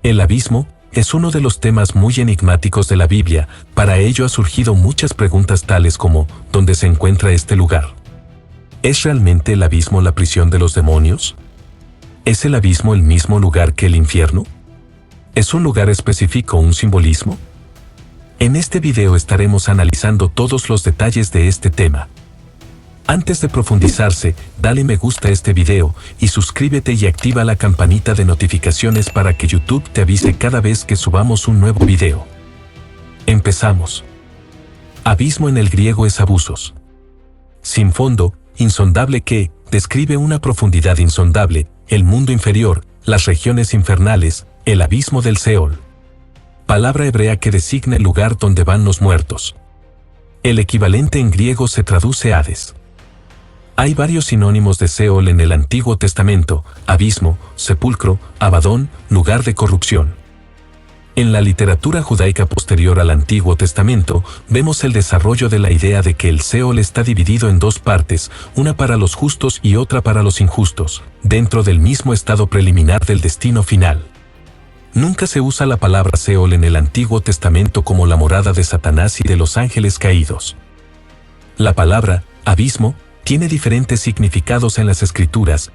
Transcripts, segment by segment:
El abismo es uno de los temas muy enigmáticos de la Biblia. Para ello ha surgido muchas preguntas tales como: ¿dónde se encuentra este lugar? ¿Es realmente el abismo la prisión de los demonios? ¿Es el abismo el mismo lugar que el infierno? ¿Es un lugar específico un simbolismo? En este video estaremos analizando todos los detalles de este tema. Antes de profundizarse, dale me gusta a este video y suscríbete y activa la campanita de notificaciones para que YouTube te avise cada vez que subamos un nuevo video. Empezamos. Abismo en el griego es abusos. Sin fondo, insondable que describe una profundidad insondable, el mundo inferior, las regiones infernales, el abismo del Seol. Palabra hebrea que designa el lugar donde van los muertos. El equivalente en griego se traduce Hades. Hay varios sinónimos de Seol en el Antiguo Testamento: abismo, sepulcro, Abadón, lugar de corrupción. En la literatura judaica posterior al Antiguo Testamento, vemos el desarrollo de la idea de que el Seol está dividido en dos partes, una para los justos y otra para los injustos, dentro del mismo estado preliminar del destino final. Nunca se usa la palabra Seol en el Antiguo Testamento como la morada de Satanás y de los ángeles caídos. La palabra abismo tiene diferentes significados en las Escrituras.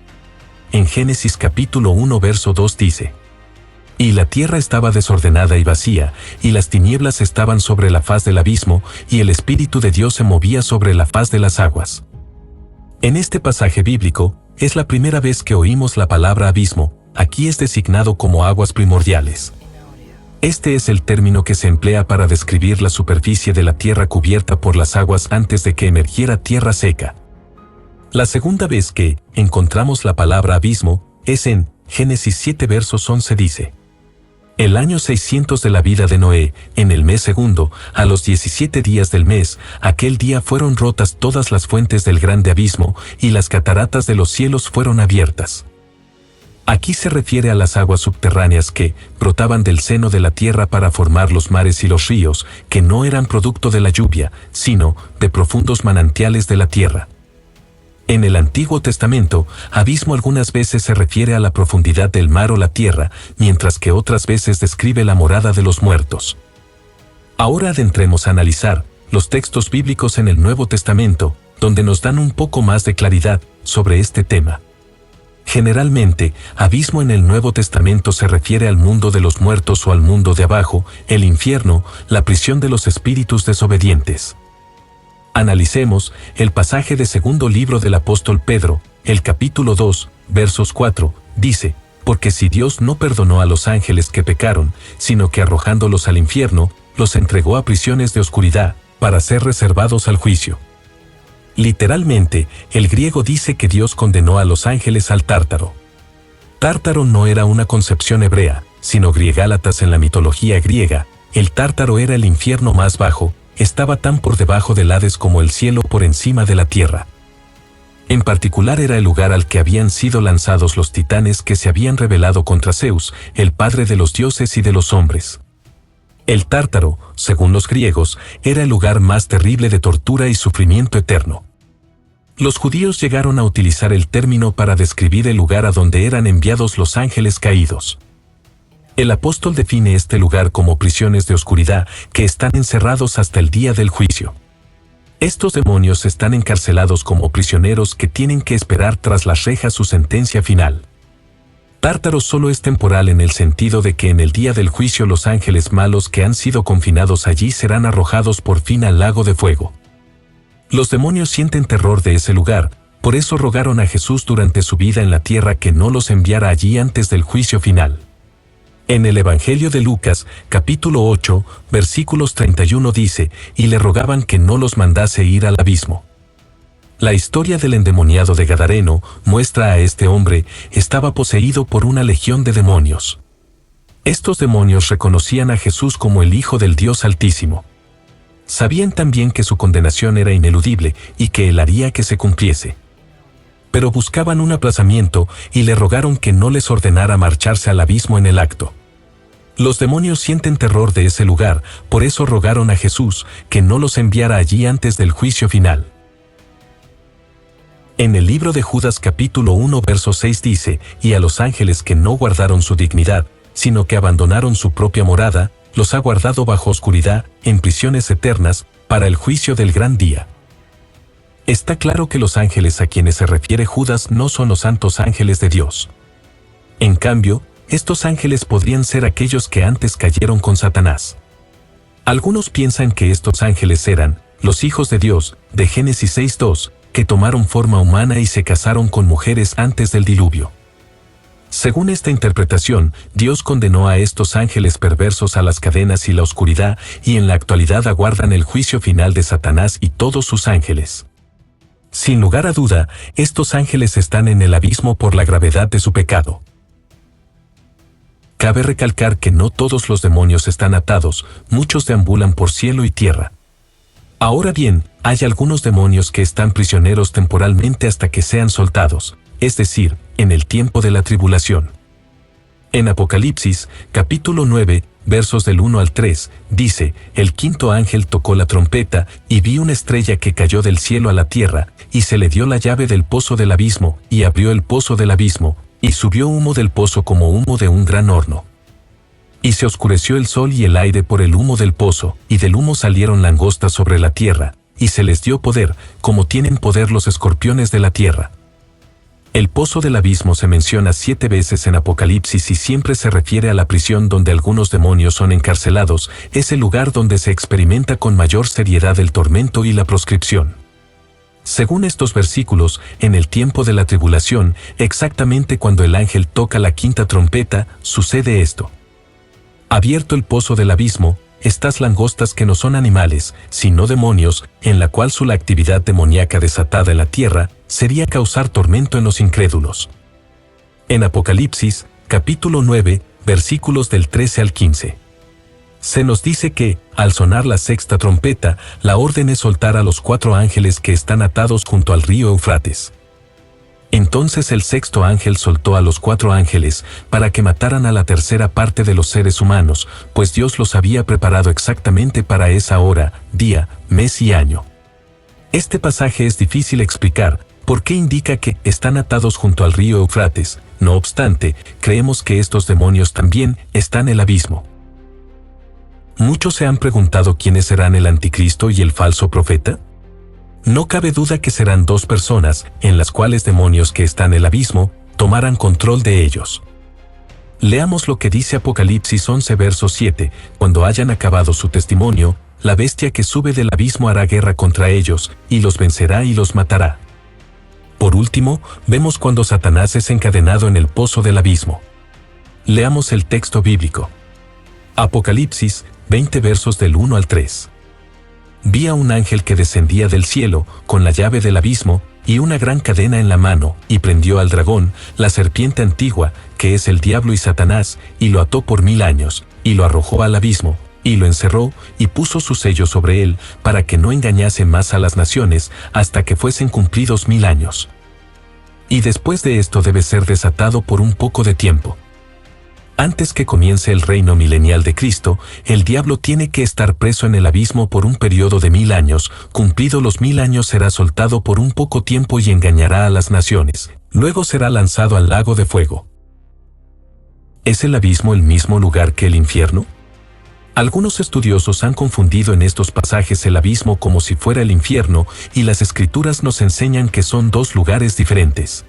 En Génesis capítulo 1 verso 2 dice: «Y la tierra estaba desordenada y vacía, y las tinieblas estaban sobre la faz del abismo, y el Espíritu de Dios se movía sobre la faz de las aguas». En este pasaje bíblico, es la primera vez que oímos la palabra abismo. Aquí es designado como aguas primordiales. Este es el término que se emplea para describir la superficie de la tierra cubierta por las aguas antes de que emergiera tierra seca. La segunda vez que encontramos la palabra abismo es en Génesis 7 versos 11 dice: «El año 600 de la vida de Noé, en el mes segundo, a los 17 días del mes, aquel día fueron rotas todas las fuentes del grande abismo, y las cataratas de los cielos fueron abiertas». Aquí se refiere a las aguas subterráneas que brotaban del seno de la tierra para formar los mares y los ríos, que no eran producto de la lluvia, sino de profundos manantiales de la tierra. En el Antiguo Testamento, abismo algunas veces se refiere a la profundidad del mar o la tierra, mientras que otras veces describe la morada de los muertos. Ahora adentremos a analizar los textos bíblicos en el Nuevo Testamento, donde nos dan un poco más de claridad sobre este tema. Generalmente, abismo en el Nuevo Testamento se refiere al mundo de los muertos o al mundo de abajo, el infierno, la prisión de los espíritus desobedientes. Analicemos el pasaje de segundo libro del apóstol Pedro, el capítulo 2, versos 4, dice: «Porque si Dios no perdonó a los ángeles que pecaron, sino que arrojándolos al infierno, los entregó a prisiones de oscuridad, para ser reservados al juicio». Literalmente, el griego dice que Dios condenó a los ángeles al Tártaro. Tártaro no era una concepción hebrea, sino griegálatas en la mitología griega. El Tártaro era el infierno más bajo, estaba tan por debajo del Hades como el cielo por encima de la tierra. En particular era el lugar al que habían sido lanzados los titanes que se habían rebelado contra Zeus, el padre de los dioses y de los hombres. El Tártaro, según los griegos, era el lugar más terrible de tortura y sufrimiento eterno. Los judíos llegaron a utilizar el término para describir el lugar a donde eran enviados los ángeles caídos. El apóstol define este lugar como prisiones de oscuridad que están encerrados hasta el día del juicio. Estos demonios están encarcelados como prisioneros que tienen que esperar tras las rejas su sentencia final. Tártaro solo es temporal en el sentido de que en el día del juicio los ángeles malos que han sido confinados allí serán arrojados por fin al lago de fuego. Los demonios sienten terror de ese lugar, por eso rogaron a Jesús durante su vida en la tierra que no los enviara allí antes del juicio final. En el Evangelio de Lucas, capítulo 8, versículos 31 dice: «Y le rogaban que no los mandase ir al abismo». La historia del endemoniado de Gadareno muestra a este hombre, estaba poseído por una legión de demonios. Estos demonios reconocían a Jesús como el Hijo del Dios Altísimo. Sabían también que su condenación era ineludible y que él haría que se cumpliese. Pero buscaban un aplazamiento y le rogaron que no les ordenara marcharse al abismo en el acto. Los demonios sienten terror de ese lugar, por eso rogaron a Jesús que no los enviara allí antes del juicio final. En el libro de Judas capítulo 1 verso 6 dice: «Y a los ángeles que no guardaron su dignidad, sino que abandonaron su propia morada, los ha guardado bajo oscuridad, en prisiones eternas, para el juicio del gran día. Está claro que los ángeles a quienes se refiere Judas no son los santos ángeles de Dios. En cambio, estos ángeles podrían ser aquellos que antes cayeron con Satanás. Algunos piensan que estos ángeles eran los hijos de Dios, de Génesis 6:2, que tomaron forma humana y se casaron con mujeres antes del diluvio. Según esta interpretación, Dios condenó a estos ángeles perversos a las cadenas y la oscuridad, y en la actualidad aguardan el juicio final de Satanás y todos sus ángeles. Sin lugar a duda, estos ángeles están en el abismo por la gravedad de su pecado. Cabe recalcar que no todos los demonios están atados, muchos deambulan por cielo y tierra. Ahora bien, hay algunos demonios que están prisioneros temporalmente hasta que sean soltados, es decir, en el tiempo de la tribulación. En Apocalipsis, capítulo 9, versos del 1 al 3, dice: el quinto ángel tocó la trompeta, y vi una estrella que cayó del cielo a la tierra, y se le dio la llave del pozo del abismo, y abrió el pozo del abismo, y subió humo del pozo como humo de un gran horno. Y se oscureció el sol y el aire por el humo del pozo, y del humo salieron langostas sobre la tierra, y se les dio poder, como tienen poder los escorpiones de la tierra. El pozo del abismo se menciona 7 veces en Apocalipsis y siempre se refiere a la prisión donde algunos demonios son encarcelados, es el lugar donde se experimenta con mayor seriedad el tormento y la proscripción. Según estos versículos, en el tiempo de la tribulación, exactamente cuando el ángel toca la quinta trompeta, sucede esto. Abierto el pozo del abismo, estas langostas que no son animales, sino demonios, en la cual su actividad demoníaca desatada en la tierra, sería causar tormento en los incrédulos. En Apocalipsis, capítulo 9, versículos del 13 al 15. Se nos dice que, al sonar la sexta trompeta, la orden es soltar a los 4 ángeles que están atados junto al río Eufrates. Entonces el sexto ángel soltó a los 4 ángeles, para que mataran a la tercera parte de los seres humanos, pues Dios los había preparado exactamente para esa hora, día, mes y año. Este pasaje es difícil explicar, porque indica que están atados junto al río Eufrates. No obstante, creemos que estos demonios también están en el abismo. Muchos se han preguntado quiénes serán el anticristo y el falso profeta. No cabe duda que serán 2 personas, en las cuales demonios que están en el abismo, tomarán control de ellos. Leamos lo que dice Apocalipsis 11 verso 7, cuando hayan acabado su testimonio, la bestia que sube del abismo hará guerra contra ellos, y los vencerá y los matará. Por último, vemos cuando Satanás es encadenado en el pozo del abismo. Leamos el texto bíblico. Apocalipsis 20 versos del 1 al 3. Vi a un ángel que descendía del cielo, con la llave del abismo, y una gran cadena en la mano, y prendió al dragón, la serpiente antigua, que es el diablo y Satanás, y lo ató por 1000 años, y lo arrojó al abismo, y lo encerró, y puso su sello sobre él, para que no engañase más a las naciones, hasta que fuesen cumplidos 1000 años. Y después de esto debe ser desatado por un poco de tiempo. Antes que comience el reino milenial de Cristo, el diablo tiene que estar preso en el abismo por un periodo de 1000 años, cumplido los 1000 años será soltado por un poco tiempo y engañará a las naciones, luego será lanzado al lago de fuego. ¿Es el abismo el mismo lugar que el infierno? Algunos estudiosos han confundido en estos pasajes el abismo como si fuera el infierno, y las escrituras nos enseñan que son 2 lugares diferentes.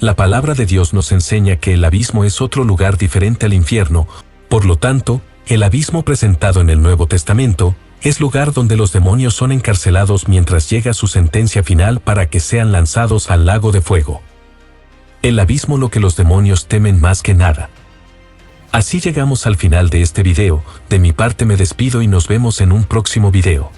La palabra de Dios nos enseña que el abismo es otro lugar diferente al infierno, por lo tanto, el abismo presentado en el Nuevo Testamento es lugar donde los demonios son encarcelados mientras llega su sentencia final para que sean lanzados al lago de fuego. El abismo lo que los demonios temen más que nada. Así llegamos al final de este video, de mi parte me despido y nos vemos en un próximo video.